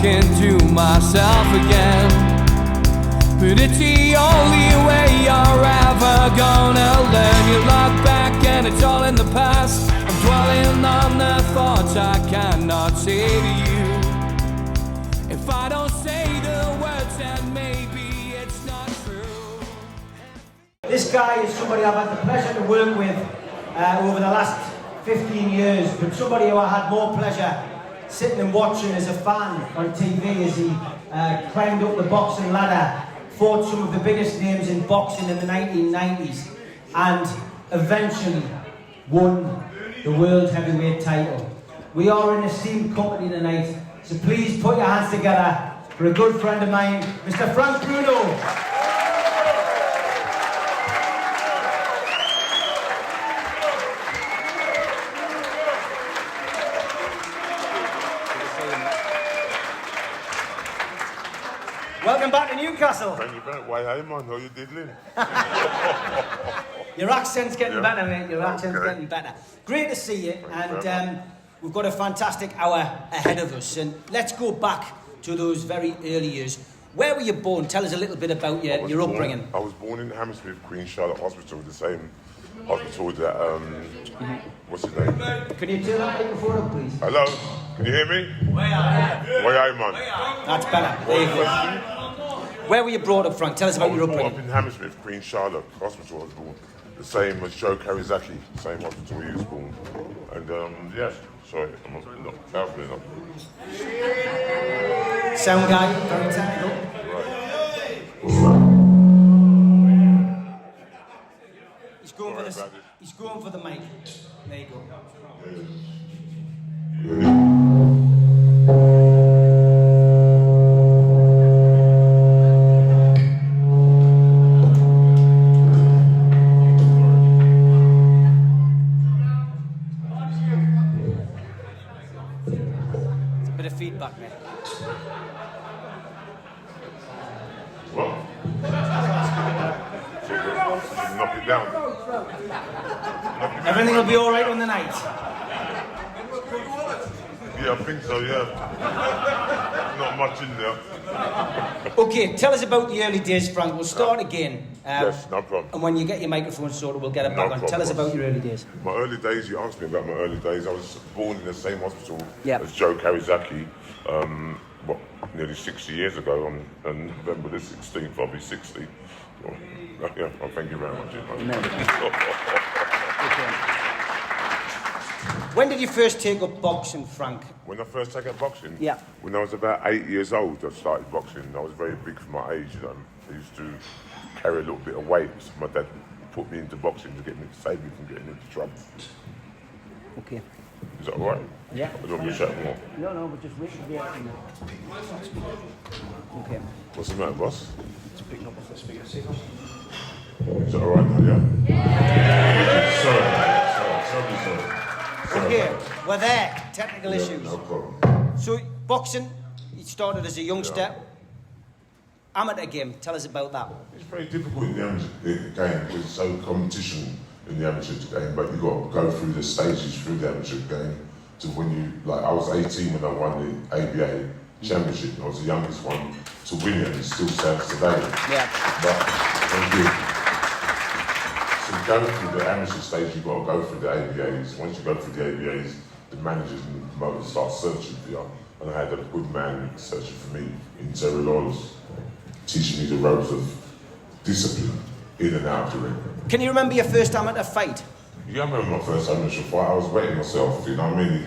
talking to myself again. But it's the only way you're ever gonna learn. You look back and it's all in the past. I'm dwelling on the thoughts I cannot say to you. If I don't say the words, then maybe it's not true. This guy is somebody I've had the pleasure to work with over the last 15 years, but somebody who I had more pleasure sitting and watching as a fan on TV as he climbed up the boxing ladder, fought some of the biggest names in boxing in the 1990s, and eventually won the world heavyweight title. We are an esteemed company tonight, so please put your hands together for a good friend of mine, Mr. Frank Bruno. Welcome back to Newcastle. Thank you, man. Why, hey, man, how you diddling? Your accent's getting better, mate. Your accent's getting better. Great to see you, and we've got a fantastic hour ahead of us. And let's go back to those very early years. Where were you born? Tell us a little bit about your upbringing. I was born in Hammersmith, Queen Charlotte Hospital, the same hospital that, what's his name? Can you turn that microphone up, please? Hello? Can you hear me? Where are you, man? That's better. There you go. Where were you brought up, Frank? Tell us about your upbringing. I was brought up in Hammersmith, Queen Charlotte Hospital. I was born. The same as Joe Karizaki, same hospital he was born. And, yes, sorry, I'm not powerful enough. Sound guy, very technical. Right. He's going for this. He's going for the mic. There you go. Bit of feedback, mate. What? Knock it down. Everything will be all right on the night. Yeah, I think so, yeah. Not much in there. Okay, tell us about the early days, Frank. We'll start again. Yes, no problem. And when you get your microphone sorted, we'll get it No back on. problem. Tell us about your early days. My early days, you asked me about my early days. I was born in the same hospital Yep. as Joe Karizaki, nearly 60 years ago. On November the 16th, I'll be 60. Well, yeah, well, thank you very much. When did you first take up boxing, Frank? When I first took up boxing, Yeah. when I was about 8 years old, I started boxing. I was very big for my age. I used to carry a little bit of weight. So my dad put me into boxing to save me from getting into trouble. Okay. Is that all right? Yeah. I don't want to chat more. No, but just wait for the action. Okay. What's the matter, boss? It's picking up off the speaker. Is that all right now, yeah? Sorry. Okay, we're there. Technical Yeah, issues. no problem. So, boxing, you started as a youngster. Amateur game, tell us about that. It's very difficult in the amateur game because it's so competition in the amateur game, but you've got to go through the stages through the amateur game to when you, like I was 18 when I won the ABA championship. I was the youngest one to win it and it still stands today. Yeah. But thank you. So going through the amateur stage, you've got to go through the ABAs. Once you go through the ABAs, the managers and the promoters start searching for you. And I had a good man searching for me in Terry Lawless, teaching me the ropes of discipline in and out of the ring. Can you remember your first amateur fight? Yeah, I remember my first amateur fight. I was wetting myself, you know what I mean?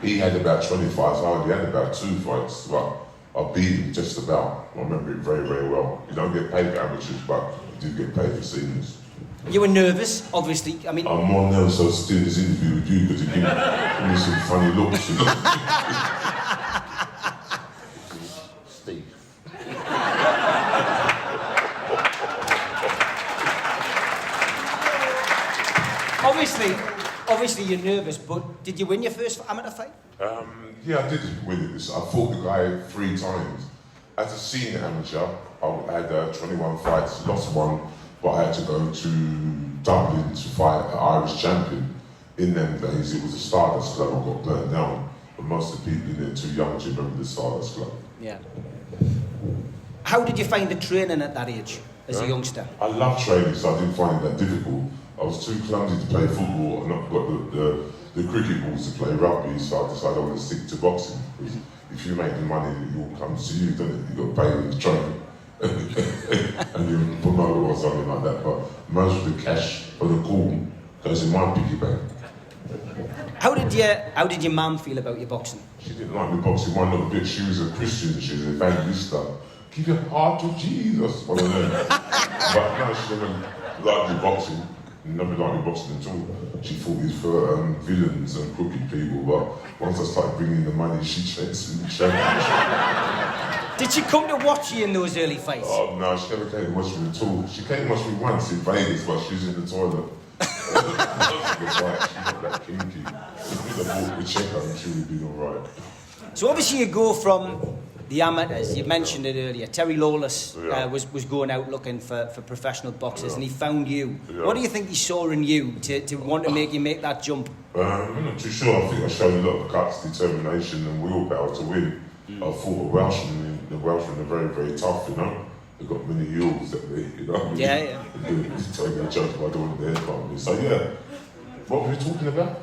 He had about 20 fights, I only had about 2 fights, but I beat him just about. I remember it very, very well. You don't get paid for amateurs, but you do get paid for seniors. You were nervous, obviously. I mean, I'm more nervous I was doing this interview with you because you give me some funny looks. You know? Steve. obviously you're nervous, but did you win your first amateur fight? Yeah, I did win it. I fought the guy 3 times. As a senior amateur, I had 21 fights, lost 1, but I had to go to Dublin to fight an Irish champion. In them days, it was a Stardust club. I got burnt down. but most of the people in there are too young to remember the Stardust Club. Yeah. How did you find the training at that age, as a youngster? I love training, so I didn't find it that difficult. I was too clumsy to play football, and not got the cricket balls to play rugby, so I decided I want to stick to boxing. Because if you make the money, it all comes to you, doesn't it? You've got to pay with the training. And you promote or something like that, but most of the cash for the call goes in my piggy bank. How did your mum feel about your boxing? She didn't like me boxing one little bit. She was a Christian, she was an evangelista. Give your heart to Jesus, one of them. But no, she never liked me boxing. Never liked me boxing at all. She thought it was for villains and crooked people, but once I started bringing the money, she changed. Did she come to watch you in those early fights? Oh no, she never came to watch me at all. She came to watch me once in Vegas while she was in the toilet. She got that kinky. If I bought the check out, she would have been alright. So obviously you go from the amateurs, you mentioned it earlier, Terry Lawless was going out looking for professional boxers and he found you. Yeah. What do you think he saw in you to want to make you make that jump? I'm not too sure. I think I showed a lot of guts, determination and willpower to win. I fought a Welshman, the Welshmen are very, very tough, you know. They've got many heels that they, you know. Yeah. He's telling me a joke, but I don't want their part of me. So yeah, what were we talking about?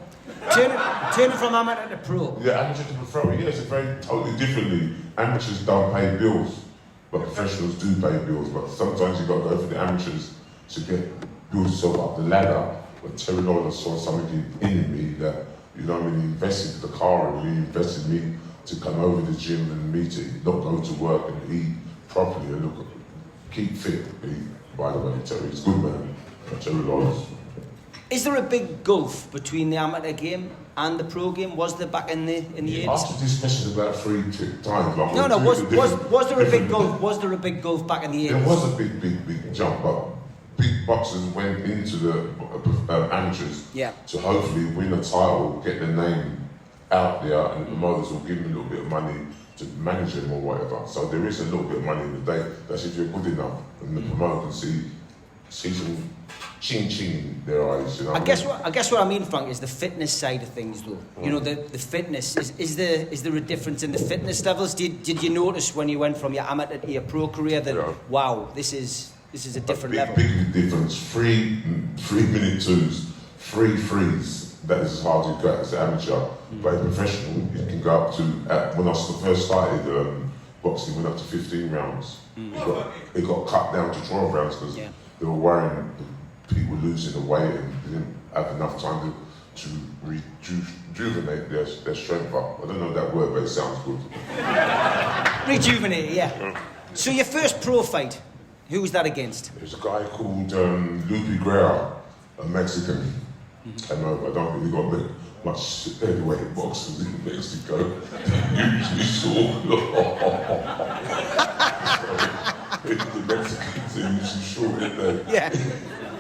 Turning from amateur to pro. Yeah, amateur to pro. Yeah, it's a very totally differently. Amateurs don't pay bills, but professionals do pay bills. But sometimes you've got to go for the amateurs to build yourself up the ladder. But Terry Lawless saw something in me that, you know, he invested the car in me, he invested in me to come over to the gym and meet it, not go to work and eat properly and look, keep fit. By the way, Terry's a good man, Terry Lawless. Is there a big gulf between the amateur game and the pro game? Was there back in the 80s? Asked this question about 3 times. Like No. Was there a big gulf? Was there a big gulf back in the 80s? There was a big jump, but big boxers went into the amateurs to hopefully win a title, get their name out there, and the promoters will give them a little bit of money to manage them or whatever. So there is a little bit of money in the day. That's if you're good enough, and the promoter can see some ching in their eyes. You know. I guess what I mean, Frank, is the fitness side of things, though. You know, the fitness. Is there a difference in the fitness levels? Did you notice when you went from your amateur to your pro career that wow, this is a different level? Big difference. 3 minute twos, 3 threes. That is as hard to get as an amateur. But as a professional, you can go up to, when I first started boxing, went up to 15 rounds. It got cut down to 12 rounds because they were worrying people losing the weight and didn't have enough time to rejuvenate their strength up. I don't know that word, but it sounds good. Rejuvenate, yeah. So your first pro fight, who was that against? It was a guy called Lupe Guerra, a Mexican. Came over. I don't really got much heavyweight boxers in Mexico. Usually saw. The Mexicans are usually short, aren't they? Yeah.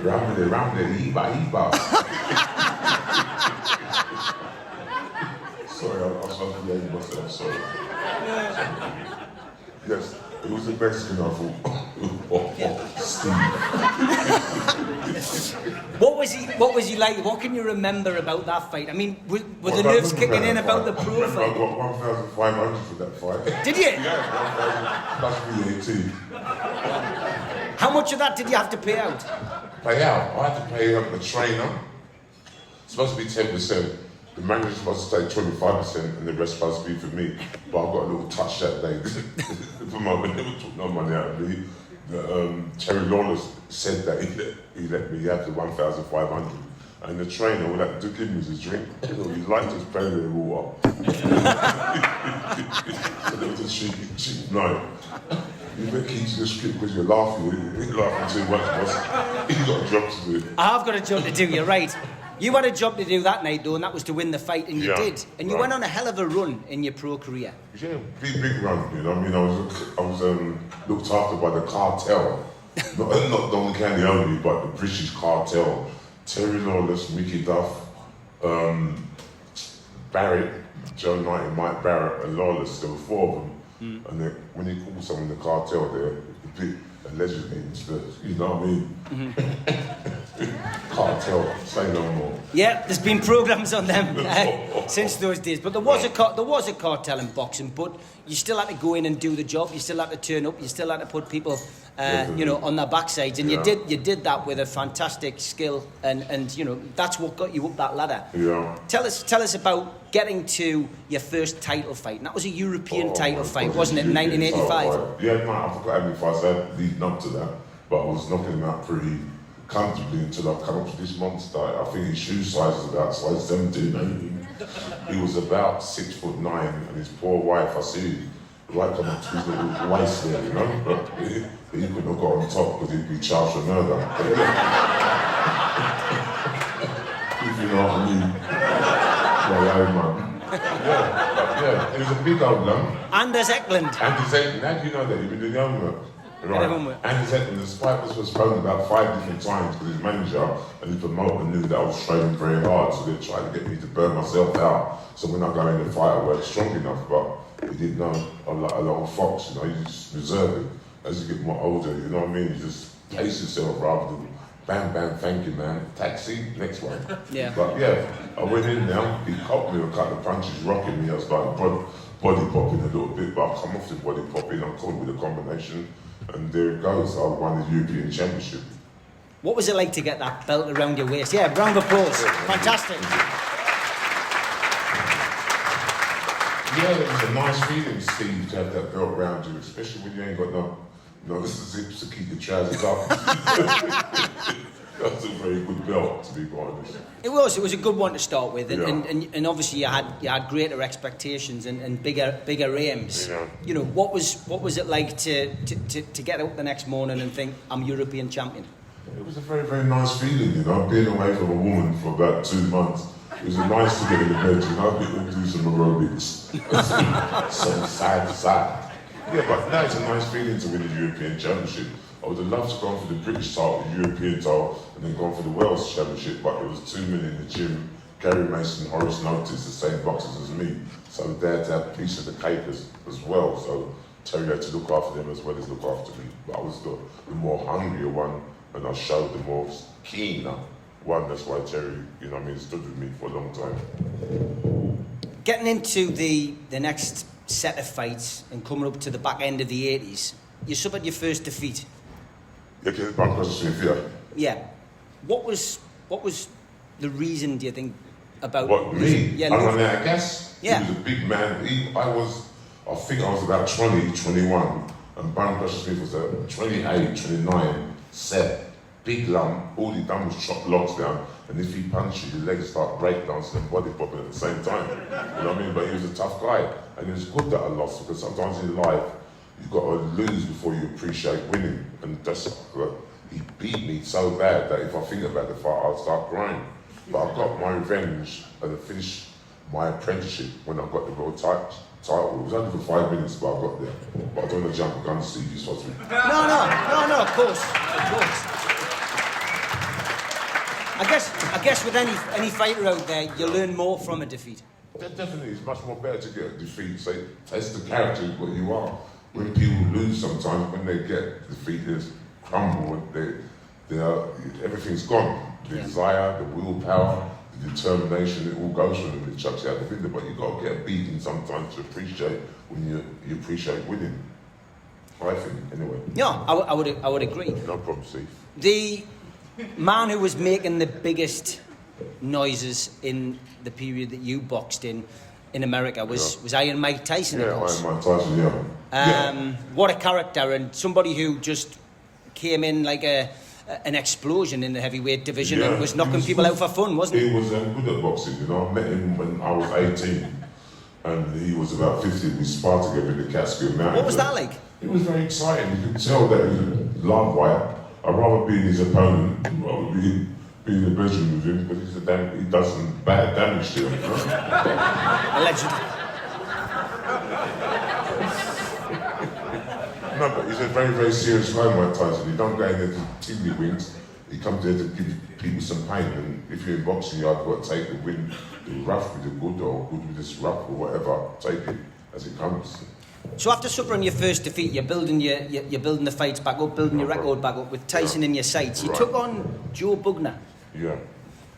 Ramble, iba. Sorry, I was behaving myself, sorry. Yes, it was a Mexican, I thought. Steve. What was he like? What can you remember about that fight? I mean, were the nerves kicking in about the pro fight? I got 1,500 for that fight. Did you? Yeah, 1,000 plus VAT. How much of that did you have to pay out? Pay out? I had to pay out the trainer. It's supposed to be 10%. The manager's supposed to take 25% and the rest supposed to be for me. But I got a little touch that day. The promoter never took no money out of me. Terry Lawless said that he let me have the 1,500, and the trainer would have to give me his drink. You know, he liked his plain water. So there was a cheap night. You better keep to the script because you're laughing. You're laughing too much, boss. You've got a job to do. I've got a job to do. You're right. You had a job to do that night, though, and that was to win the fight, and you did. And you went on a hell of a run in your pro career. Yeah, big run, you know. I mean, I was looked after by the cartel. not Don Candy only, but the British cartel. Terry Lawless, Mickey Duff, Barrett, Joe Knight and Mike Barrett and Lawless. There were 4 of them. And when you call someone the cartel, allegedly, you know what I mean? Cartel, say no more. Yeah, there's been programmes on them since those days. But there was a cartel in boxing, but you still had to go in and do the job. You still had to turn up. You still had to put people, on their backsides, and you did that with a fantastic skill, and that's what got you up that ladder. Yeah. Tell us about getting to your first title fight. And that was a European title fight, wasn't it, in 1985? Yeah, no, I forgot how many fights I had leading up to that, but I was knocking him out pretty comfortably until I come up to this monster. I think his shoe size was about size 17, 18. He was about 6'9", and his poor wife, I see, right come up to his little waist there, but he couldn't have got on top because he'd be charged for murder. If you know what I mean. Yeah, man. Yeah, he was a big old lump. Anders Eklund. Anders Eklund, how do you know that? You've been doing your homework. Right. Anders Eklund, the spike was phoned about 5 different times because his manager and his promoter knew that I was training very hard, so they tried to get me to burn myself out. So when I go in the fight, I work strong enough, but he didn't know a lot of fox, you just reserve it. As you get more older, you know what I mean? You just pace yourself rather than bam, bam, thank you, man. Taxi, next one. Yeah. But yeah, I went in now, he caught me a couple of punches, rocking me. I started body popping a little bit, but I come off the body popping, I'm caught with a combination, and there it goes. I won the European Championship. What was it like to get that belt around your waist? Yeah, round of applause. Fantastic. Yeah, it was a nice feeling, Steve, to have that belt around you, especially when you ain't got no zips to keep your trousers up. That was a very good belt, to be honest. It was a good one to start with, and obviously you had greater expectations and bigger aims. Yeah. What was it like to get up the next morning and think, I'm European champion? It was a very, very nice feeling, being away from a woman for about 2 months. It was nice to get in the bed, and do some aerobics, some side to side. Yeah, but now it's a nice feeling to win the European Championship. I would have loved to go for the British title, the European title, and then go for the Wales Championship, but it was 2 men in the gym. Gary Mason, Horace Notice, the same boxers as me, so they had to have a piece of the cake as well. So Terry had to look after them as well as look after me. But I was the more hungrier one, and I showed the more keener one. That's why Terry, stood with me for a long time. Getting into the next set of fights and coming up to the back end of the 80s, you suffered your first defeat. Yeah, yeah. What was the reason, do you think, about... What, me? Yeah, I ran out of gas. Yeah. He was a big man. I think I was about 20, 21, and Baron Crusher Smith was 28, 29, set. Big lump, all he done was chop logs down, and if he punched you, your legs start breakdancing and body popping at the same time. You know what I mean? But he was a tough guy, and it was good that I lost, because sometimes in life, you've got to lose before you appreciate winning. And he beat me so bad that if I think about the fight, I'll start crying. But I got my revenge and I finished my apprenticeship when I got the world title. It was only for 5 minutes, but I got there. But I don't want to jump the gun, Steve, you supposed to be. No, of course. I guess with any fighter out there, you learn more from a defeat. Definitely, it's much more better to get a defeat. Say, taste the character of what you are. When people lose sometimes, when they get defeated, crumble, everything's gone. The desire, the willpower, the determination, it all goes from them. It chucks you out the window, but you've got to get beaten sometimes to appreciate when you appreciate winning. I think, anyway. Yeah, I would agree. No problem, Steve. The man who was making the biggest noises in the period that you boxed in America was Iron Mike Tyson, of course. Iron Mike Tyson, yeah. What a character, and somebody who just came in like an explosion in the heavyweight division and was knocking people out for fun, wasn't he? He was good at boxing, I met him when I was 18, and he was about 50. We sparred together in the Catskill Mountains. What was that like? It was very exciting. You could tell that he was a love wire. I'd rather be his opponent rather be in the bedroom with him, because he does some bad damage to him. Allegedly. No, but he's a very, very serious guy, Mike Tyson. He don't go in there to tiddly wins. He comes there to give people some pain. And if you're in boxing, you've got to take the win, the rough with the good, or good with this rough, or whatever. Take it as it comes. So after suffering your first defeat, you're building the fights back up, building your record back up with Tyson in your sights. You took on Joe Bugner. Yeah.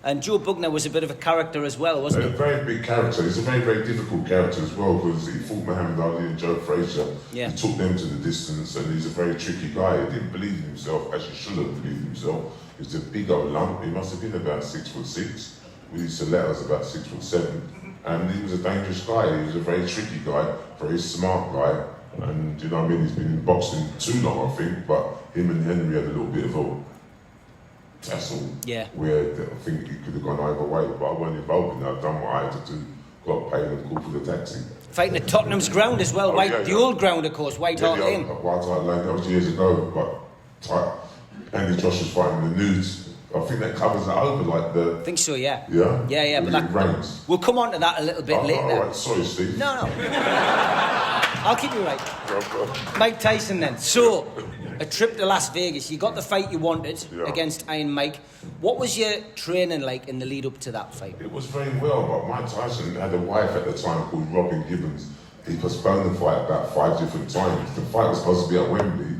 And Joe Bugner was a bit of a character as well, wasn't he? A very big character. He's a very, very difficult character as well because he fought Muhammad Ali and Joe Frazier. Yeah. He took them to the distance and he's a very tricky guy. He didn't believe in himself as he should have believed in himself. He's a big old lump. He must have been about 6'6". We used to let us about 6'7". And he was a dangerous guy. He was a very tricky guy, very smart guy. And you know what I mean? He's been in boxing too long, I think, but him and Henry had a little bit of a tussle where I think he could have gone either way, but I wasn't involved in that. I've done what I had to do, got paid and called for the taxi. Fighting at Tottenham's ground as well, the old ground of course, White Hart Lane. White Hart Lane, that was years ago, but Andy Josh was fighting the nudes. I think that covers that over, like the... I think so, yeah. Yeah? Yeah, but that... We'll come on to that a little bit later. All right, sorry, Steve. No. I'll keep you right. Mike Tyson then. So, a trip to Las Vegas. You got the fight you wanted against Iron Mike. What was your training like in the lead up to that fight? It was very well, but Mike Tyson had a wife at the time called Robin Gibbons. He postponed the fight about 5 different times. The fight was supposed to be at Wembley.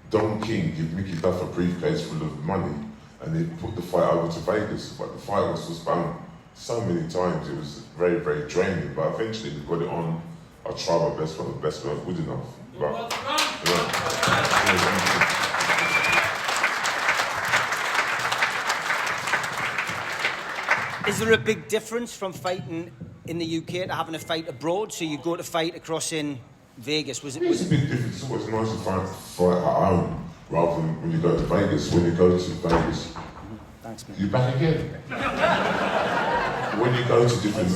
Don King gave Mickey Duff a briefcase full of money and he put the fight over to Vegas, but the fight was postponed so many times. It was very, very draining, but eventually we got it on. I tried my best, but the best weren't good enough. But, Is there a big difference from fighting in the UK to having a fight abroad? So you go to fight across in Vegas, was it? It's a big difference. It's always nice to fight at home rather than when you go to Vegas. When you go to Vegas, thanks, man. You're back again. When you go to different...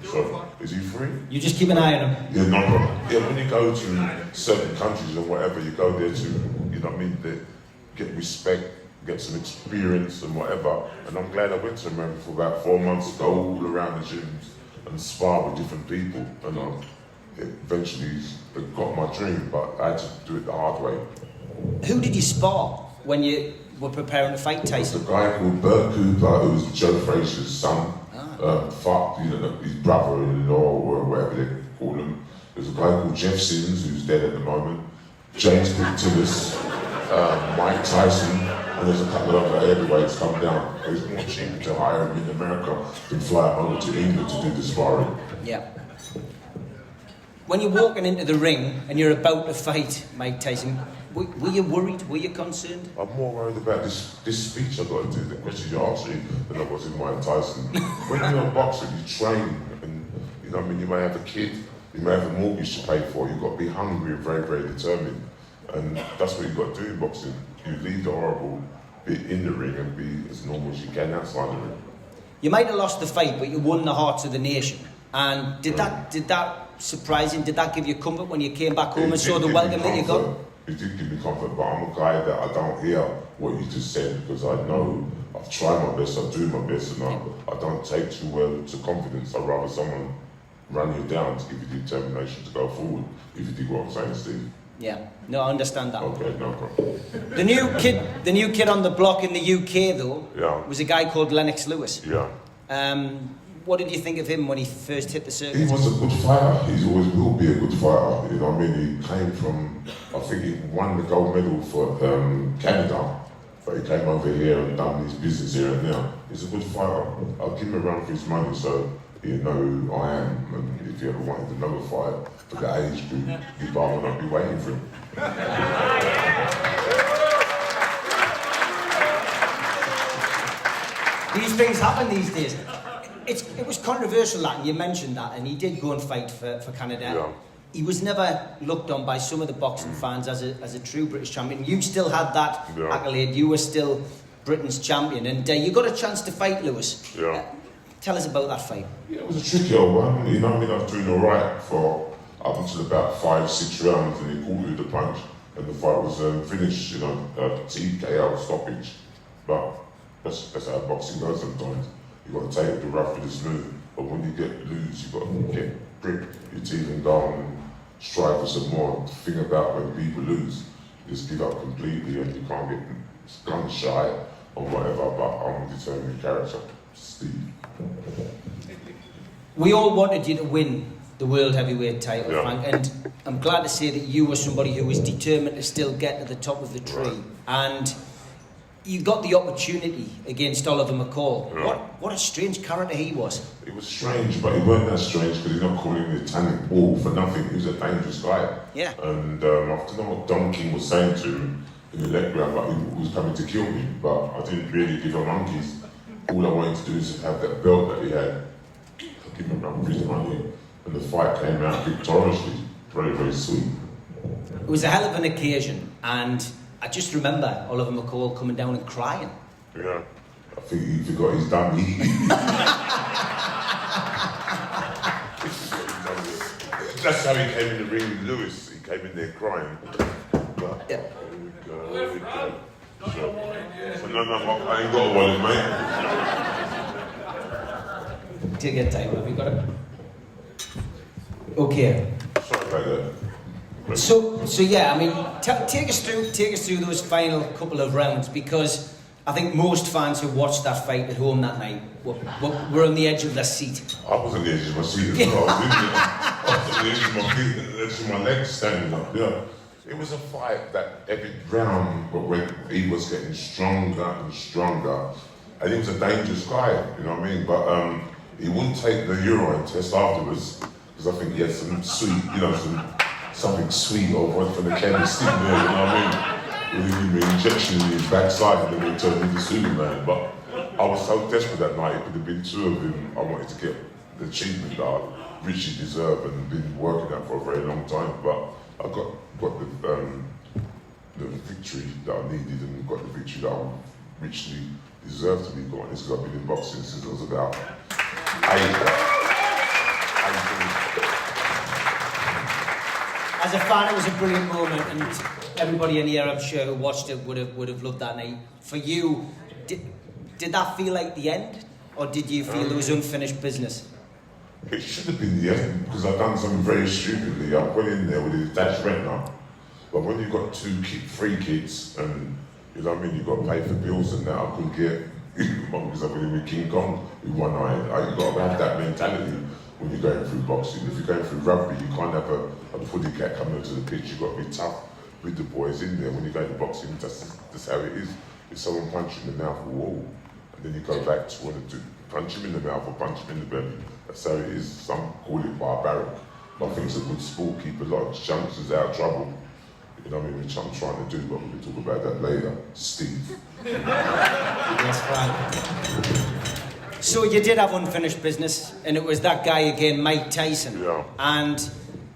So, is he free? You just keep an eye on him. Yeah, no problem. Yeah, when you go to certain countries or whatever, you go there to, you know what I mean, get respect, get some experience and whatever. And I'm glad I went to America for about 4 months, go all around the gyms and spar with different people. And eventually got my dream, but I had to do it the hard way. Who did you spar when you were preparing to fight Tyson? There's a guy called Bert Cooper, who was Joe Frazier's son. His brother-in-law or whatever they call him. There's a guy called Jeff Sims, who's dead at the moment. James Tillis, Mike Tyson, and there's a couple of other heavyweights come down. It's more cheap to hire him in America than fly over to England to do the sparring. Yeah. When you're walking into the ring and you're about to fight Mike Tyson, were you worried? Were you concerned? I'm more worried about this speech I've got to do, the question you asked me, than I was in Mike Tyson. When you're a boxer, you train, and you know what I mean, you may have a kid, you may have a mortgage to pay for, you've got to be hungry and very, very determined. And that's what you've got to do in boxing. You leave the horrible bit in the ring and be as normal as you can outside the ring. You might have lost the fight, but you won the hearts of the nation. And did that surprise you? Did that give you comfort when you came back home and saw the welcome that you got? It did give me comfort, but I'm a guy that I don't hear what you just said because I know I've tried my best, I do my best, and I don't take too well to confidence. I'd rather someone run you down to give you the determination to go forward, if you dig what I'm saying, Steve. Yeah, no, I understand that. Okay, no problem. The new kid on the block in the UK though was a guy called Lennox Lewis. Yeah. What did you think of him when he first hit the circuit? He was a good fighter. He always will be a good fighter. You know what I mean? He came from, I think he won the gold medal for Canada, but he came over here and done his business here and now. He's a good fighter. I'll give him a run for his money so you know who I am. And if you ever wanted to know a fight for the age group, you'd rather not be waiting for him. These things happen these days. It was controversial that, and you mentioned that, and he did go and fight for Canada. Yeah. He was never looked on by some of the boxing fans as a true British champion. You still had that accolade. You were still Britain's champion, and you got a chance to fight Lewis. Yeah. Tell us about that fight. Yeah, it was a tricky old one. You know what I mean? I was doing all right for up until about 5-6 rounds, and he caught me with the punch, and the fight was finished, you know, TKO stoppage. But that's how boxing goes sometimes. You've got to take the rough with the smooth, but when you get loose, you've got to get grip your teeth and go and strive for some more. The thing about when people lose, you just give up completely and you can't get gun shy or whatever, but I'm a determined character, Steve. We all wanted you to win the world heavyweight title, Yeah. Frank, and I'm glad to say that you were somebody who was determined to still get to the top of the tree. Right. And you got the opportunity against Oliver McCall. Yeah. What a strange character he was. It was strange, but he weren't that strange because he's not calling the Italian all for nothing. He was a dangerous guy. Yeah. And I don't know what Don King was saying to him in the leg round, but he was coming to kill me. But I didn't really give a monkeys. All I wanted to do is have that belt that he had. I give him a run for his money. And the fight came out victoriously. Very, very sweet. It was a hell of an occasion, and I just remember Oliver McCall coming down and crying. Yeah. I think he forgot his dummy. That's how he came in the ring with Lewis. He came in there crying. But, Yeah. Here we go. So no, I ain't got a wallet, mate. Take your time, have you got it? Okay. Sorry about that. So yeah, I mean, take us through those final couple of rounds, because I think most fans who watched that fight at home that night were on the edge of their seat. I was on the edge of my seat as well. I was on the edge of my feet, the edge of my legs standing up. Yeah. It was a fight that every round, when he was getting stronger and stronger, and he was a dangerous guy, you know what I mean? But he wouldn't take the urine test afterwards, because I think he had some sweet, something sweet over from the chemist in there, you know what I mean? He gave me an injection in his backside and then he turned into Superman. But I was so desperate that night, it could have been two of him. I wanted to get the achievement that I richly deserve and been working at for a very long time. But I got the victory that I needed and got the victory that I richly deserved to be got. This because I've been in boxing since I was about 8. As a fan, it was a brilliant moment, and everybody in here, I'm sure, who watched it would have loved that night. For you, did that feel like the end, or did you feel there was unfinished business? It should have been the end, because I've done something very stupidly. I went in there with a dash renter, but when you've got 3 kids, and you know what I mean, you've got to pay for bills and that, I couldn't get because I went in with King Kong with one eye. You've got to have that mentality when you're going through boxing. If you're going through rugby, you can't have a footy cat coming onto the pitch. You've got to be tough with the boys in there. When you go to boxing, that's how it is. If someone punches you in the mouth or wall, and then you go back to want to punch him in the mouth or punch him in the belly. That's how it is. Some call it barbaric. But I think it's a good sport, keep a lot of youngsters out of trouble. You know what I mean, which I'm trying to do, but we can talk about that later. Steve. Yes, Frank. So you did have unfinished business, and it was that guy again, Mike Tyson. Yeah. And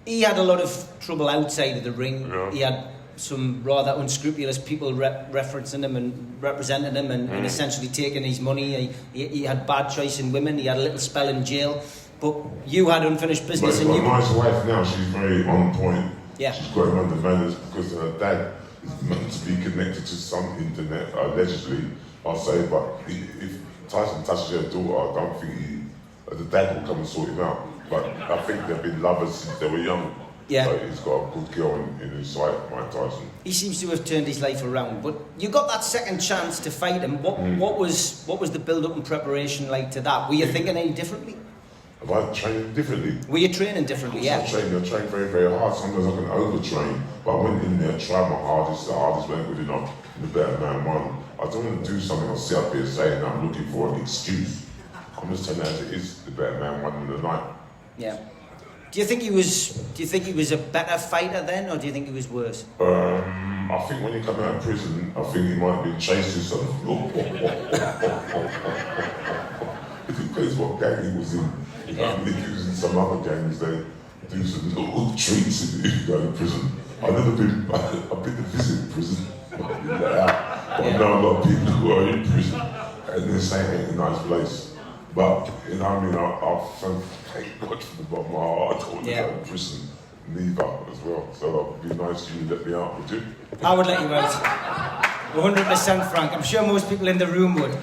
he had a lot of trouble outside of the ring. Yeah. He had some rather unscrupulous people referencing him and representing him and essentially taking his money. He had bad choice in women. He had a little spell in jail. But you had unfinished business. But he's got a nice wife now. She's very on point. Yeah. She's got him under manners because her dad is meant to be connected to some internet, allegedly, I'll say. But if Tyson touches her daughter, I don't think the dad will come and sort him out. But I think they've been lovers since they were young. Yeah. So he's got a good girl in his sight, Mike Tyson. He seems to have turned his life around. But you got that second chance to fight him. What was the build-up and preparation like to that? Were you thinking any differently? Have I trained differently? Were you training differently? Yeah. I trained very, very hard. Sometimes I can overtrain. But I went in there, tried my hardest. The hardest went good enough. The better man won. I don't want to do something I'll sit up here saying I'm looking for an excuse. I'm just telling you as it is. The better man won in the night. Yeah. Do you think he was a better fighter then, or do you think he was worse? I think when you come out of prison, I think he might have been chasing something. If he plays what gang he was in, I think he was in some other gangs, they do some little treats if you go to prison. I've been to visit prison. I've been out. But I know a lot of people who are in prison, and they're saying it ain't a nice place. But, you know what I mean, I thank God from the bottom of my heart, I don't want to go to prison neither as well. So it'd be nice if you let me out, would you? I would let you out. 100% Frank. I'm sure most people in the room would.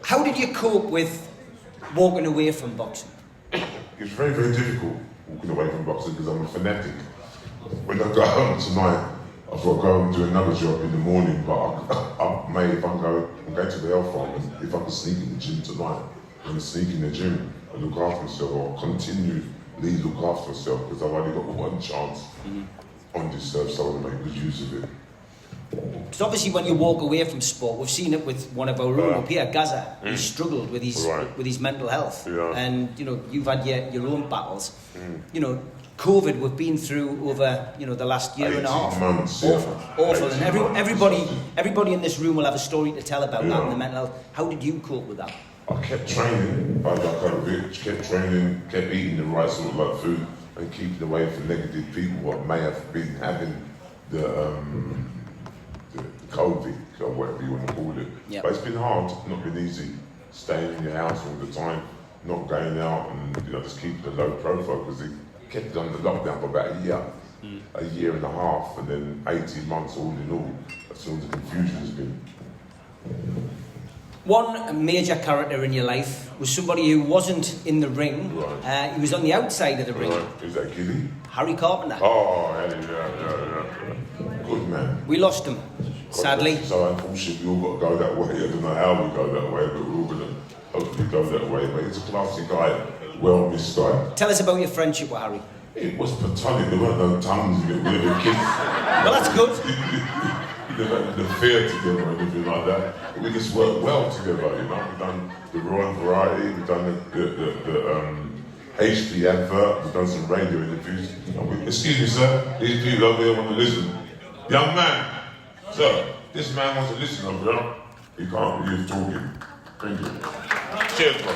How did you cope with walking away from boxing? It's very, very difficult walking away from boxing because I'm a fanatic. When I go home tonight, I've got to go and do another job in the morning, but if I'm going to the health farm, if I can sneak in the gym tonight, I'm going to sneak in the gym and look after myself, or continue Lee, look after yourself, because I've only got one chance on this earth, so I want to make good use of it. Because obviously when you walk away from sport, we've seen it with one of our own up here, Gaza. He struggled with his mental health. And, you know, you've had your own battles. You know, COVID we've been through over, you know, the last year and a half. Months, awful. And everybody in this room will have a story to tell about that and the mental health. How did you cope with that? I kept training, I got kind of rich, kept training, kept eating the right sort of like food and keeping away from negative people what may have been having the COVID or whatever you want to call it. Yep. But it's been hard, not been easy. Staying in your house all the time, not going out and, you know, just keeping a low profile, because they kept it under lockdown for about a year and a half, and then 18 months all in all. That's all the confusion has been. One major character in your life was somebody who wasn't in the ring. Right. He was on the outside of the ring. Right. Is that Gilly? Harry Carpenter. Oh, yeah. Good man. We lost him, sadly. So unfortunately, we all got to go that way. I don't know how we go that way, but we're all going to hopefully go that way. But he's a classy guy, well-missed guy. Tell us about your friendship with Harry. It was platonic. There weren't no tongues in it. We were kids. Well, that's good. We never had the fear together or anything like that. We just worked well together, you know. We've done the Royal Variety, we've done the HP advert, we've done some radio interviews. Excuse me, sir, these people over here want to listen. Young man, sir, this man wants to listen over here. He can't hear you talking. Thank you. Cheers, bro.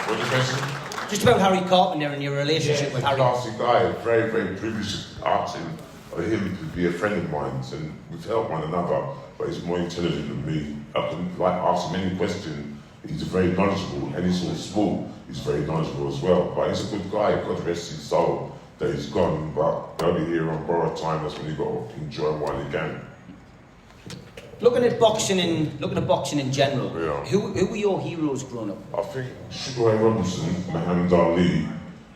What's the question? Just about Harry Carpenter and your relationship with Harry. Classy guy, very, very privileged to ask him for him to be a friend of mine, and we've helped one another, but he's more intelligent than me. I can ask him any question. He's very knowledgeable, and he's sort of small. He's very knowledgeable as well, but he's a good guy. God rest his soul that he's gone, but only here on borrowed time. That's when you got to enjoy while you can. Looking at boxing in general, who were your heroes growing up? I think Sugar Ray Robinson, Muhammad Ali,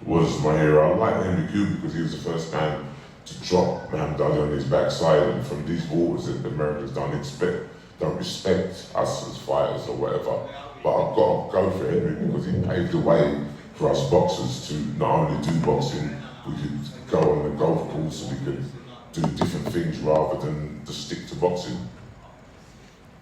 was my hero. I like Henry Q because he was the first man to drop Muhammad Ali on his backside, and from these waters that the Americans don't respect us as fighters or whatever. But I've got to go for Henry because he paved the way for us boxers to not only do boxing, we could go on the golf course and we could do different things rather than just stick to boxing.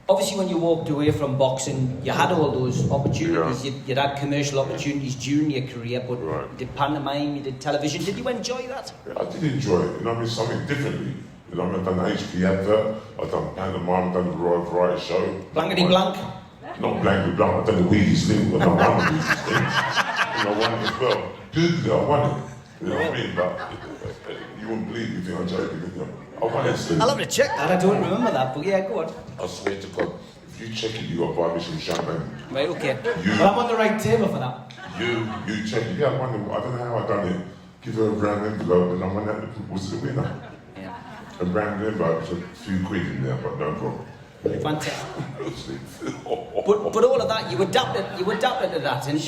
Obviously, when you walked away from boxing, you had all those opportunities. You'd had commercial opportunities during your career, but you did pantomime, you did television. Did you enjoy that? Yeah, I did enjoy it. You know, I mean, something differently. You know, I've done the HP advert, I've done pantomime, I've done the Royal Variety Show. Blankety blank? Not blankety blank, I've done the Weedy Slim, but I won the Weedy Slim. And I won it as well. Good, I won it. You know what I mean? But you wouldn't believe me if I'm joking. You know? I won it, Slim. I'll have to check that. I don't remember that, but yeah, go on. I swear to God, if you check it, you got to buy me some champagne. Right, okay. Well, I'm on the right table for that. You check it. Yeah, I won it. I don't know how I done it. Give her a brown envelope, and I won that. Was the winner? Yeah. A brown envelope, a few quid in there, but no problem. Fantastic. but all of that, you adapted to that, and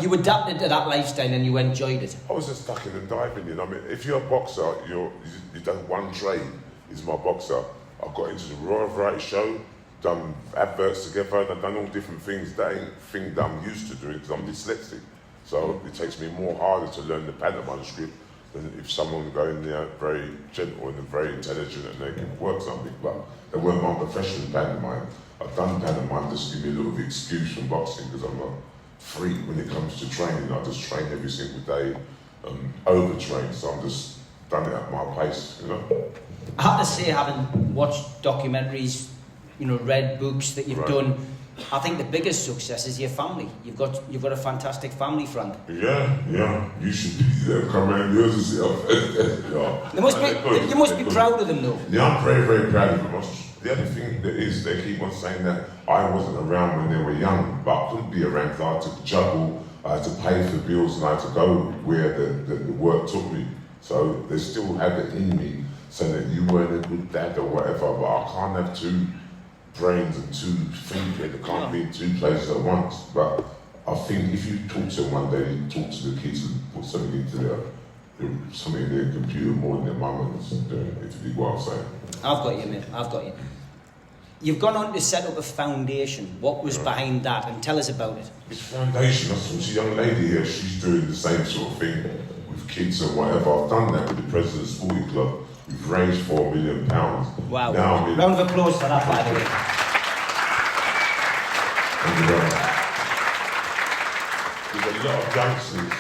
you adapted to that lifestyle, and you enjoyed it. I was just ducking and diving, you know. I mean, if you're a boxer, you've done one trade. Is my boxer. I got into the Royal Variety Show, done adverts together, and I've done all different things. That ain't thing that I'm used to doing because I'm dyslexic. So it takes me more harder to learn the pantomime script than if someone go in there very gentle and very intelligent and they can work something. But they weren't my profession in pantomime. I've done pantomime just to give me a little excuse from boxing because I'm a freak when it comes to training. I just train every single day, overtrain. So I'm just done it at my pace, you know. I have to say, having watched documentaries, you know, read books that you've done, I think the biggest success is your family. You've got a fantastic family, Frank. Yeah. You should be there. Come around yours yourself. You must be proud of them, though. Yeah, I'm very, very proud of them. The other thing that is, they keep on saying that I wasn't around when they were young, but I couldn't be around because I had to juggle, I had to pay for bills, and I had to go where the work took me. So they still have it in me, saying that you weren't a good dad or whatever, but I can't have two brains and two feet. They can't be in two places at once. But I think if you talk to them one day, you talk to the kids and put something into something in their computer more than their mum is doing, if you get what I'm saying. I've got you, mate. I've got you. You've gone on to set up a foundation. What was behind that? And tell us about it. It's foundation. That's what a young lady here. She's doing the same sort of thing with kids and whatever. I've done that with the President's Sporting Club. We've raised £4 million. Wow. Now Round of applause for that, by the way. There's a lot of youngsters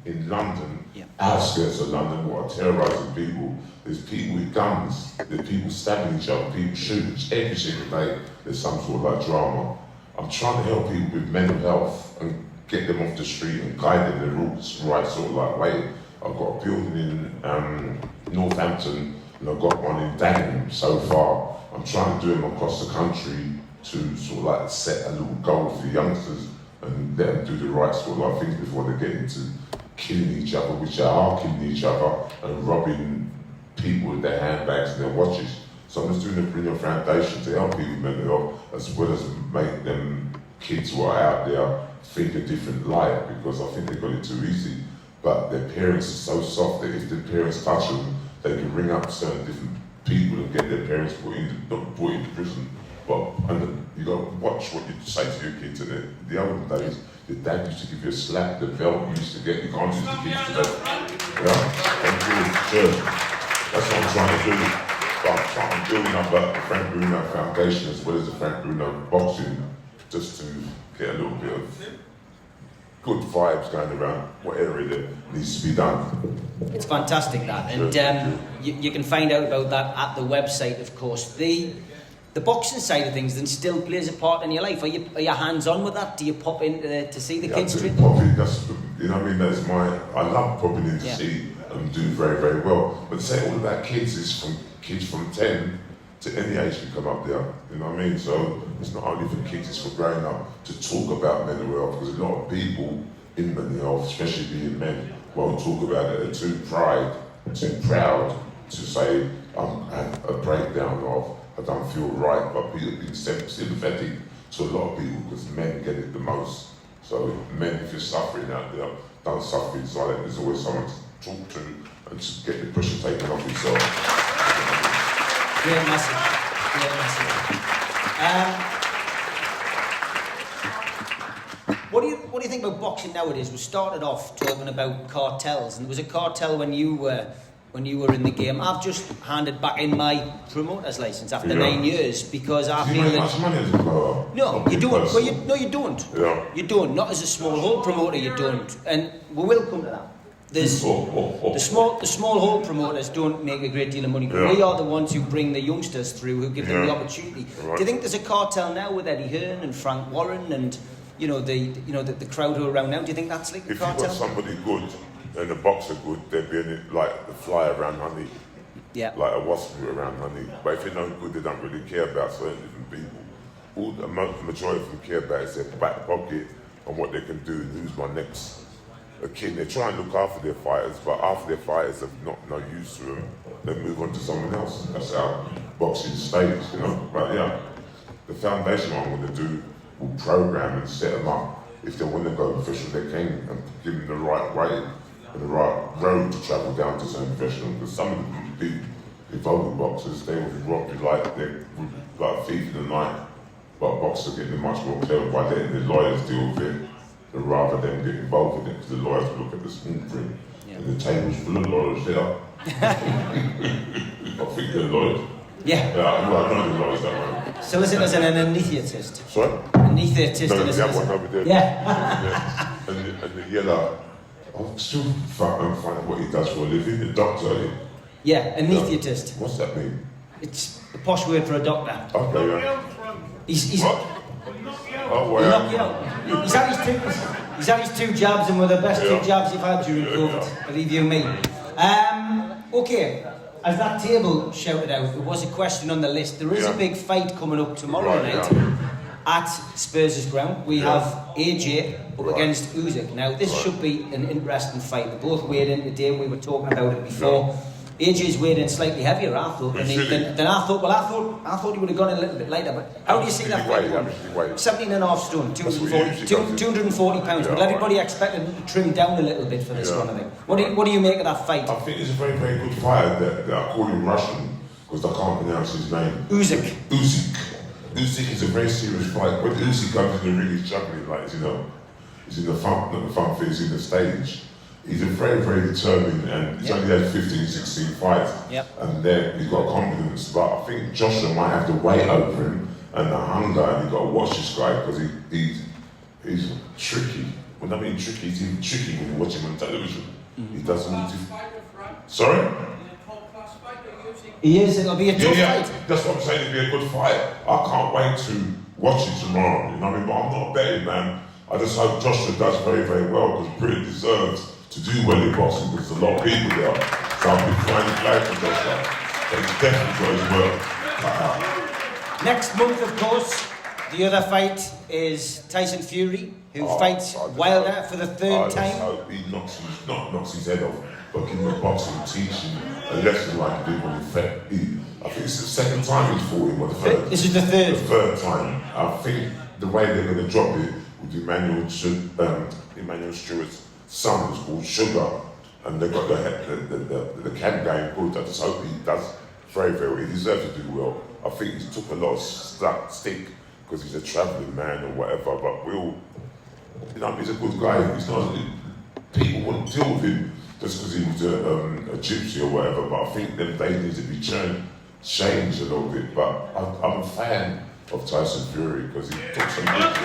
in London, outskirts of London, who are terrorising people. There's people with guns, there's people stabbing each other, people shooting. Every single day there's some sort of like drama. I'm trying to help people with mental health and get them off the street and guide them the right sort of like way. I've got a building in Northampton and I've got one in Dagenham so far. I'm trying to do them across the country to sort of like set a little goal for the youngsters and let them do the right sort of like things before they get into killing each other, which they are killing each other and robbing people with their handbags and their watches. So I'm just doing the Bruno Foundation to help people with mental health as well as make them kids who are out there think a different light, because I think they got it too easy. But their parents are so soft that if their parents touch them, they can ring up certain different people and get their parents put into prison. But you got to watch what you say to your kids. And the olden days, your dad used to give you a slap, the belt you used to get. You can't use the kids today. Yeah, and do it, sure. That's what I'm trying to do. But I'm building up a Frank Bruno Foundation as well as the Frank Bruno Boxing, just to get a little bit of good vibes going around what area there needs to be done. It's fantastic, that. And you can find out about that at the website, of course. The boxing side of things then still plays a part in your life. Are you hands-on with that? Do you pop in to see the kids? That's, you know what I mean? I love popping in to see them do very, very well. But to say all about kids is from kids from 10 to any age can come up there. You know what I mean? So it's not only for kids, it's for growing up to talk about mental health, because a lot of people in mental health, especially being men, won't talk about it. They're too proud to say, I'm at a breakdown of, I don't feel right, but people being sympathetic to a lot of people, because men get it the most. So men, if you're suffering out there, don't suffer in silence. There's always someone to talk to and to get the pressure taken off yourself. Great message. Great message. What do you think about boxing nowadays? We started off talking about cartels, and there was a cartel when you were in the game. I've just handed back in my promoter's license after 9 years because I feel that... Much money as a No, you don't. Well, you don't. Yeah. You don't. Not as a small hold promoter, you don't. And we will come to that. The small hold promoters don't make a great deal of money. Yeah. We are the ones who bring the youngsters through, who give them the opportunity. Right. Do you think there's a cartel now with Eddie Hearn and Frank Warren and the crowd who are around now? Do you think that's like a cartel? If you've got somebody good and a boxer good, they'd be in it like the fly around honey. Yeah. Like a wasp around honey. But if they're not good, they don't really care about certain different people. All the majority of them care about is their back pocket and what they can do and who's my next kid. They try and look after their fighters, but after their fighters have no use to them, they move on to someone else. That's how boxing stays, you know. But yeah, the foundation what I'm going to do will program and set them up. If they want to go professional, they can, and give them the right way and the right road to travel down to some professional. Because some of the big evolving boxers, they will rock you like they're like a thief in the night. But boxers are getting much more clever by letting the lawyers deal with it, rather than get involved in it, because the lawyers will look at the small print and the table's full of lawyers there. I think they're lawyers. Yeah. I know the lawyers that way. So is it as an anaesthetist? Sorry? Anaesthetist. No, the other one over there. Yeah. And the yellow, I'm still finding what he does for a living. The doctor. Yeah, anaesthetist. What's that mean? It's the posh word for a doctor. Okay, yeah. He's what? Oh, He'll wow. knock you out. He's had his 2 jabs and were the best 2 jabs you've had during COVID, believe you me. Okay, as that table shouted out, there was a question on the list. There is a big fight coming up tomorrow night at Spurs' ground. We have AJ up against Usyk. Now, this should be an interesting fight. They both weighed in today. We were talking about it before. AJ's weighed in slightly heavier, I thought, than I thought. Well, I thought he would have gone in a little bit lighter. But how do you see that fight going? 17.5 stone, 240 pounds. But everybody expected him to trim down a little bit for this one, I think. What do you make of that fight? I think he's a very, very good fighter. I call him Russian, because I can't pronounce his name. Usyk. Usyk is a very serious fight. When Usyk comes in the ring, he's juggling, like, you know, he's in the front, not the front, he's in the stage. He's a very, very determined, and he's only had 15, 16 fights. And then he's got confidence. But I think Joshua might have the weight over him and the hunger, and you've got to watch this guy because he's tricky. When I mean tricky, he's even tricky when you watch him on television. He does all the Sorry? He is, it'll be a tough fight. That's what I'm saying, it'll be a good fight. I can't wait to watch it tomorrow, you know what I mean? But I'm not a betting man. I just hope Joshua does very, very well, because Britain deserves to do well in boxing, because there's a lot of people there. So I'll be trying to flag for Joshua. But he's definitely got his work cut out. Next month, of course, the other fight is Tyson Fury, who fights Wilder for the third time. I hope he knocks his head off, but give him a boxing, teach him a lesson like he did when he fought. I think it's the second time he's fought him, or the third. This is the third. The third time. I think the way they're going to drop it with Emmanuel Stewart's son, is called Sugar, and they've got the camp game good. I just hope he does very, very well. He deserves to do well. I think he's took a lot of stick because he's a travelling man or whatever, but you know, he's a good guy. He's not, people wouldn't deal with him just because he was a gypsy or whatever, but I think them days need to be changed a little bit. But I'm a fan of Tyson Fury because he took some good.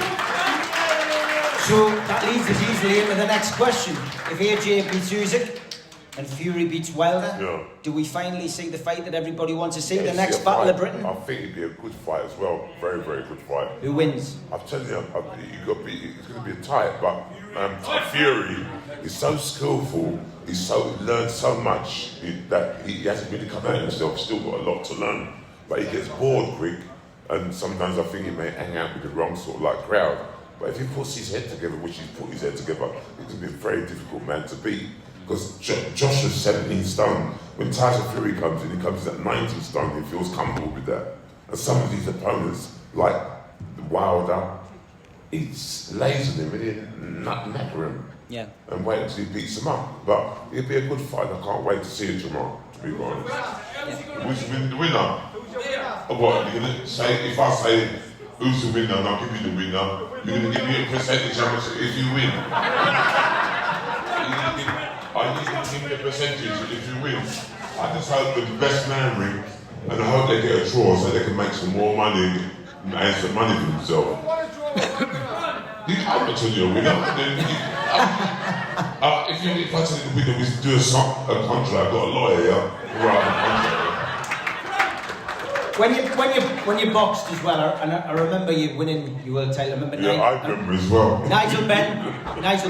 So that leads us easily into the next question. If AJ beats Usyk and Fury beats Wilder, do we finally see the fight that everybody wants to see, the next Battle of Britain? I think it'd be a good fight as well. Very, very good fight. Who wins? I'm telling you, it's going to be a tight, but Fury is so skillful, he's learned so much that he hasn't really come out himself, he's still got a lot to learn. But he gets bored quick, and sometimes I think he may hang out with the wrong sort of like crowd. But if he puts his head together, which he's put his head together, he's going to be a very difficult man to beat. Because Joshua's 17 stone. When Tyson Fury comes in, he comes in at 19 stone, he feels comfortable with that. And some of these opponents, like Wilder, he lays on him and he knacker him. Yeah. And wait until he beats him up. But it'll be a good fight. I can't wait to see it tomorrow, to be honest. Who's the winner? What, you're going to say, if I say, who's the winner, and I'll give you the winner, you're going to give me a percentage how much if you win. I need to give me a percentage if you win. I just hope the best man ring, and I hope they get a draw so they can make some more money and some money for themselves. I'm not telling you a winner. If I tell you the winner, we do a contract, I've got a lawyer here. When you boxed as well, and I remember you winning your world title. I remember I remember as well. Nigel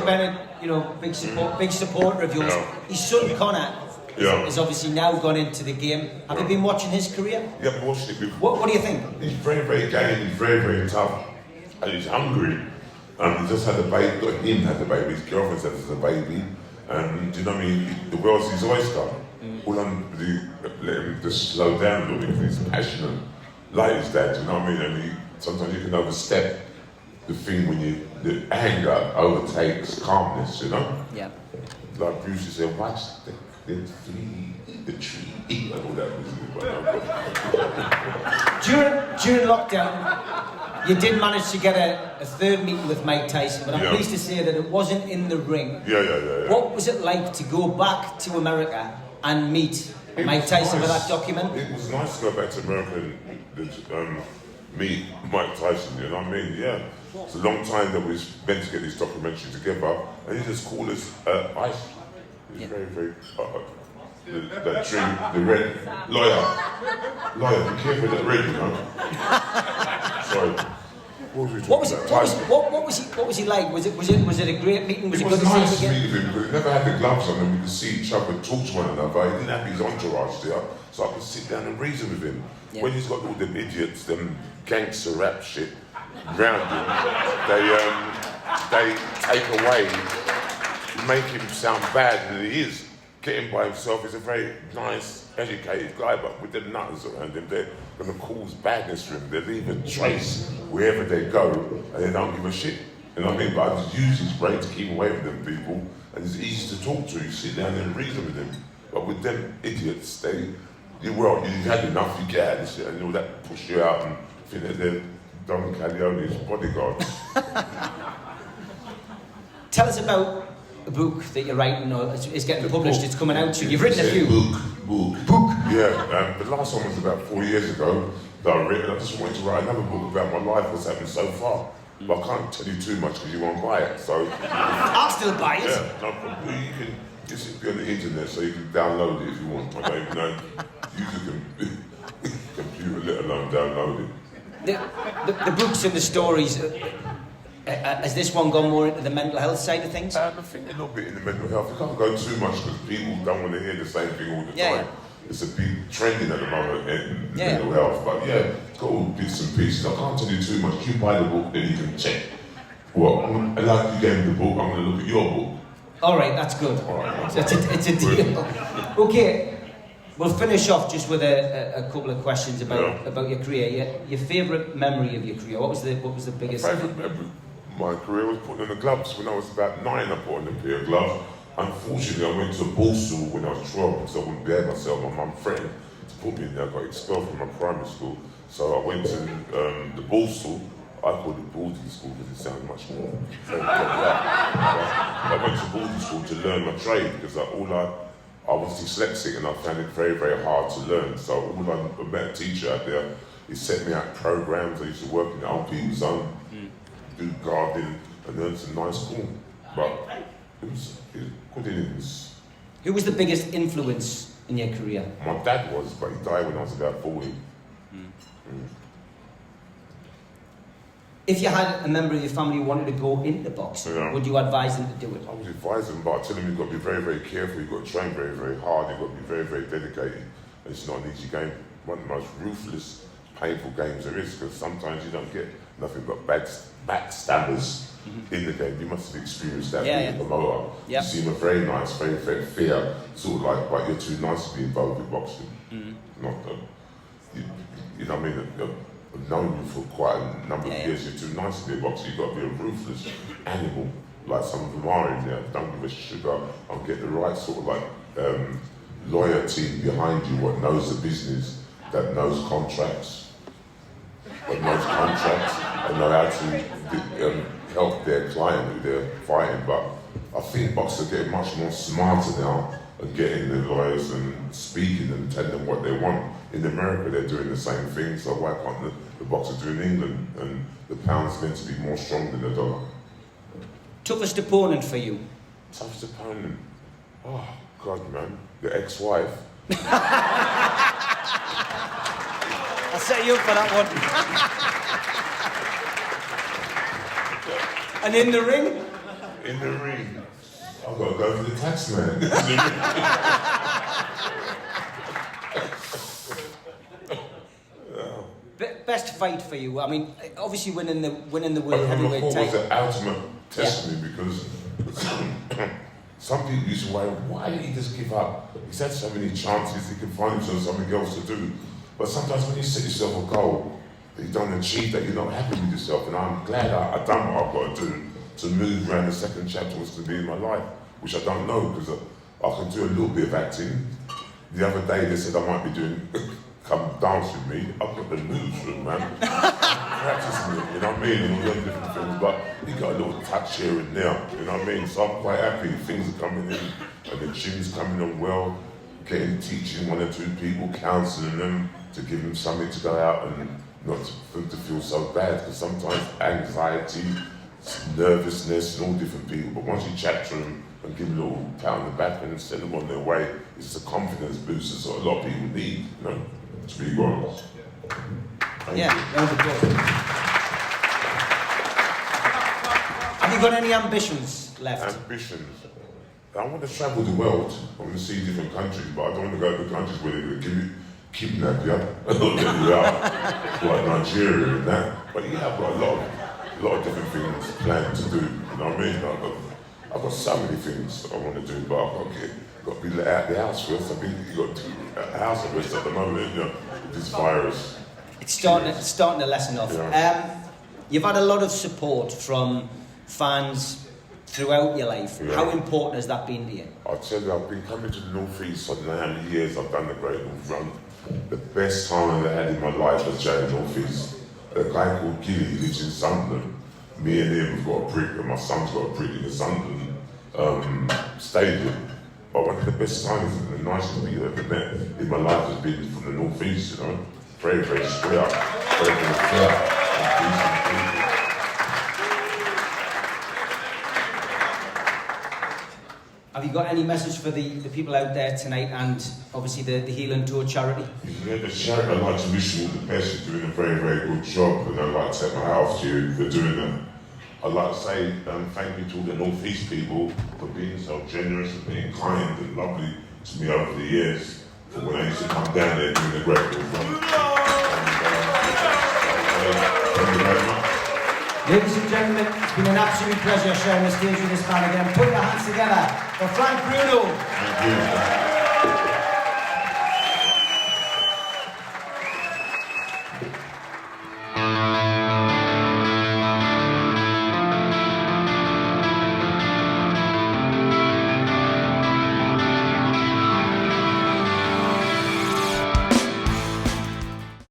Bennett, you know, big supporter of yours. His son Connor has obviously now gone into the game. Have you been watching his career? Yeah, I've been watching it before. What do you think? He's very, very game. He's very, very tough, and he's hungry. And he just had a baby. Not him had a baby. His girlfriend said there's a baby. And do you know what I mean? The world's his oyster. All I'm let him just slow down a little bit. He's passionate, like his dad. You know what I mean? And sometimes you can overstep the thing when the anger overtakes calmness. You know? Yeah. Like Bruce used to say, watch the tree, and all that. During lockdown, you did manage to get a third meeting with Mike Tyson, but I'm pleased to say that it wasn't in the ring. Yeah. What was it like to go back to America and meet Mike Tyson for that document? It was nice to go back to America and meet Mike Tyson, you know what I mean? Yeah. It's a long time that we meant to get this documentary together, and he just called us Ice. He's very, very... that drink, the red... Lawyer, be careful with that red, you know? Sorry. What was he like? Was it a great meeting? Was it good to see him nice to again? meet him because he never had the gloves on and we could see each other, talk to one another. He didn't have his entourage there, so I could sit down and reason with him. Yeah. When he's got all them idiots, them gangster rap shit around him, they take away, make him sound bad than he is. Getting by himself is a very nice, educated guy, but with the nutters around him, they're going to cause badness for him. They leave a trace wherever they go, and they don't give a shit. You know what I mean? But I just use his brain to keep away from them people, and it's easy to talk to. You sit down and reason with them. But with them idiots, they Well, you had enough, you get out and shit, and all that push you out and think that they're Don Corleone's bodyguards. Tell us about a book that you're writing, or it's getting published, it's coming out soon. You've written a few. Book. Yeah, the last one was about 4 years ago that I written. I just wanted to write another book about my life, what's happened so far. But I can't tell you too much because you won't buy it, so... I'll still buy it. Yeah, no problem. You can, it's on the internet, so you can download it if you want. I don't even know. Use a computer, let alone download it. The books and the stories, has this one gone more into the mental health side of things? I think a little bit in the mental health. You can't go too much because people don't want to hear the same thing all the time. Yeah. It's a big trending at the moment in mental health. But yeah, it's got all bits and pieces. I can't tell you too much. You buy the book, then you can check. Well, like you gave me the book, I'm going to look at your book. All right, that's good. All right. So it's a deal. Okay, we'll finish off just with a couple of questions about your career. Your favourite memory of your career? What was the biggest? My favourite memory of my career was putting on the gloves. When I was about 9, I put on a pair of gloves. Unfortunately, I went to a ball school when I was 12 because I wouldn't bear myself. My mum threatened to put me in there. I got expelled from my primary school. So I went to the ball school. I called it boarding school because it sounded much more. I went to boarding school to learn my trade because I was dyslexic and I found it very, very hard to learn. So I met a teacher out there. He set me out programs. I used to work in the old people's home, do gardening, and learn some nice corn. But it was good innings. Who was the biggest influence in your career? My dad was, but he died when I was about 40. If you had a member of your family who wanted to go into boxing, would you advise them to do it? I would advise them, but I tell them you've got to be very, very careful. You've got to train very, very hard. You've got to be very, very dedicated. And it's not an easy game. One of the most ruthless, painful games there is, because sometimes you don't get nothing but backstabbers in the game. You must have experienced that being a promoter. You seem a very nice, very, very fair, sort of like, but you're too nice to be involved with boxing. Not you know what I mean? I've known you for quite a number of years. You're too nice to be a boxer. You've got to be a ruthless animal, like some of them are in there. Don't give a sugar. I'll get the right sort of like loyalty behind you, what knows the business, that knows contracts, and know how to help their client who they're fighting. But I think boxers are getting much more smarter now and getting the lawyers and speaking and telling them what they want. In America, they're doing the same thing, so why can't the boxers do in England? And the pound's meant to be more strong than the dollar. Toughest opponent for you? Toughest opponent? Oh, God, man. The ex-wife. I'll set you up for that one. And in the ring? In the ring. I've got to go for the tax man. Best fight for you? I mean, obviously winning the world heavyweight title. was an ultimate test for me because some people used to wonder, why did he just give up? He's had so many chances, he can find himself something else to do. But sometimes when you set yourself a goal that you don't achieve, that you're not happy with yourself, and I'm glad I've done what I've got to do to move around the second chapter was to be in my life, which I don't know because I can do a little bit of acting. The other day they said I might be doing come dance with me. I've got the moves for man. Practice me, you know what I mean? And all those different things, but you got a little touch here and there, you know what I mean? So I'm quite happy. Things are coming in, and the gym's coming on well. Teaching 1 or 2 people, counselling them to give them something to go out and not for them to feel so bad. Because sometimes anxiety, nervousness, and all different people. But once you chat to them and give them a little pat on the back and send them on their way, it's just a confidence booster that a lot of people need, you know, to be honest. Have you got any ambitions left? Ambitions? I want to travel the world. I want to see different countries, but I don't want to go to countries where they're going to kidnap you and get you out, like Nigeria and that. But yeah, I've got a lot of different things planned to do. You know what I mean? I've got so many things I want to do, but I've got to be let out the house first. I mean, you've got to do house arrest at the moment, you know, with this virus. It's starting to lessen off. Yeah. You've had a lot of support from fans, throughout your life. Yeah. How important has that been to you? I'll tell you, I've been coming to the North East, I don't know how many years I've done the Great North Run. The best time I've had in my life was Jane North East. A guy called Gilly, he lives in Sunderland. Me and him have got a brick, and my son's got a brick in the Sunderland stadium. But one of the best times and the nicest people I've ever met in my life has been from the North East, you know. Very, very straight up, very, very fair, and decent people. Have you got any message for the people out there tonight, and obviously the Healing Tour charity? Yeah, the charity, I'd like to wish you all the best. You're doing a very, very good job, and I'd like to take my hat off to you for doing that. I'd like to say thank you to all the North East people for being so generous and being kind and lovely to me over the years. For when I used to come down there doing the Great North Run. Thank you very much. Ladies and gentlemen, it's been an absolute pleasure sharing the stage with this man again. Put your hands together for Frank Bruno. Thank you.